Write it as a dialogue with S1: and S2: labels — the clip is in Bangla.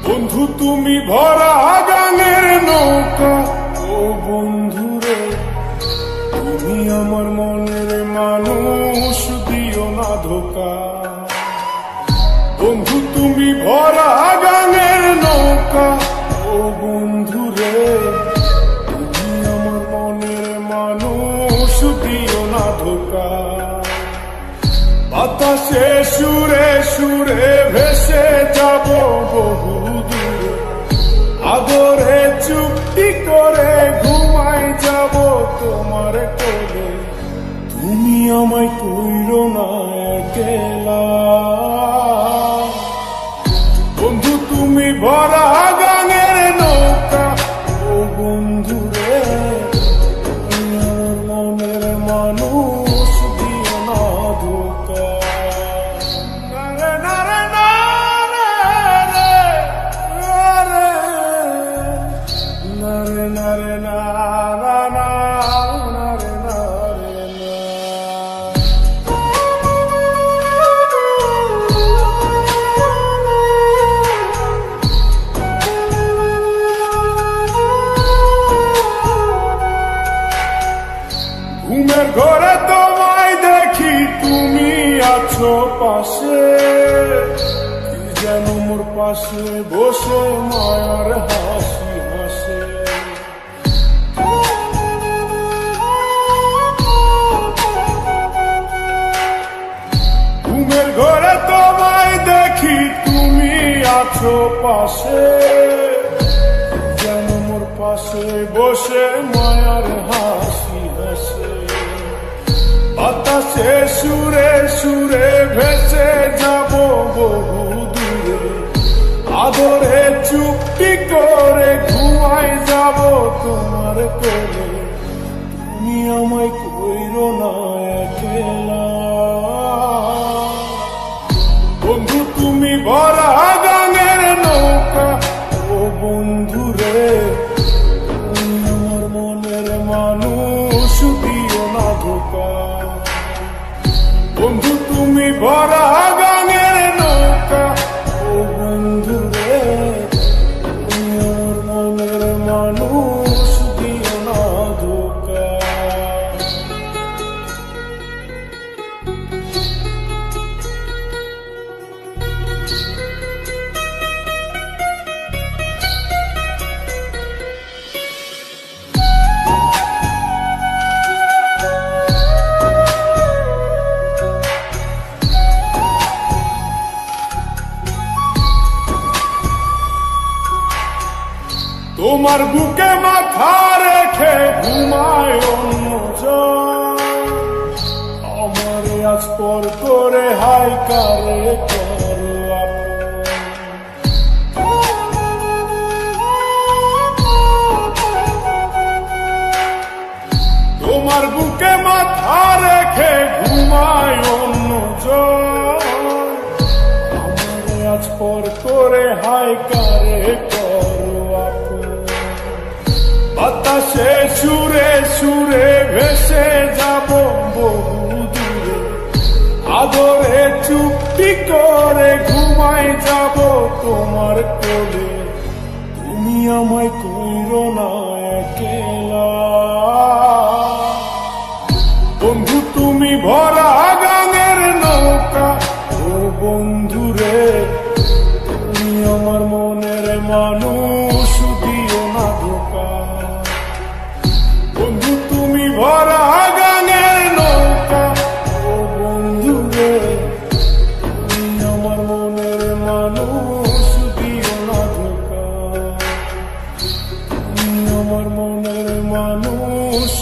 S1: বন্ধু তুমি ভরা গানের নৌকা, ও বন্ধুরে তুমি আমার মনের মানুষ, দিও না ধোকা। বন্ধু তুমি ভরা গানের নৌকা, ও বন্ধুরে তুমি আমার মনের মানুষ, দিও না ধোকা। বাতাসে সুরে সুরে ভেসে যাব বহু দূরে, আদরে চুক্তি করে ঘুমাই যাব তোমার কোলে। তুমি আমায় কইরো না একলা, বন্ধু তুমি ভরা গানের নৌকা, ও বন্ধুরে তুমি আমার মনের মানুষ, দিও না ধোকা। ঘুমের ঘরে তোমায় দেখি তুমি আছো পাশে, কি যেন মোর পাশে বসে মায়ার হাসি হাসে। ঘুমের ঘরে তোমায় দেখি তুমি আছো পাশে, যেন মোর পাশে বসে মায়ার হাসি হাসে। বাতাসে সুরে সুরে ভেসে যাব বহু দূরে, আদরে চুক্তি করে ঘুমাই যাব তোমার কোলে। তুমি আমায় কইরো না একলা, বন্ধু তুমি ভরা গানের নৌকা, ও বন্ধুরে তুমি আমার মনের মানুষ, দিও না ধোকা। বন্ধু তুমি ভরা গানের নৌকা, ও বন্ধুরে তুমি আমার মনের মানুষ, দিও না ধোকা। তোমার বুকে মাথা রেখে ঘুমায় অন্যজন, আমারে আজ পর করে হাই কারে করো আপন। তোমার বুকে মাথা রেখে ঘুমায় অন্যজন, আমারে আজ পর করে হাই কারে করো আপন। বাতাসে সুরে সুরে ভেসে যাব বহু দূরে, আদরে চুক্তি করে ঘুমাই যাব তোমার কোলে। তুমি আমায় কইরো না একলা, বন্ধু তুমি ভরা গানের নৌকা, ও বন্ধুরে তুমি আমার মনের মানুষ, দিও না ধোকা। বন্ধু তুমি ভরা গানের নৌকা, ও বন্ধুরে তুমি আমার মনের মানুষ, দিও না ধোকা। তুমি আমার মনের মানুষ।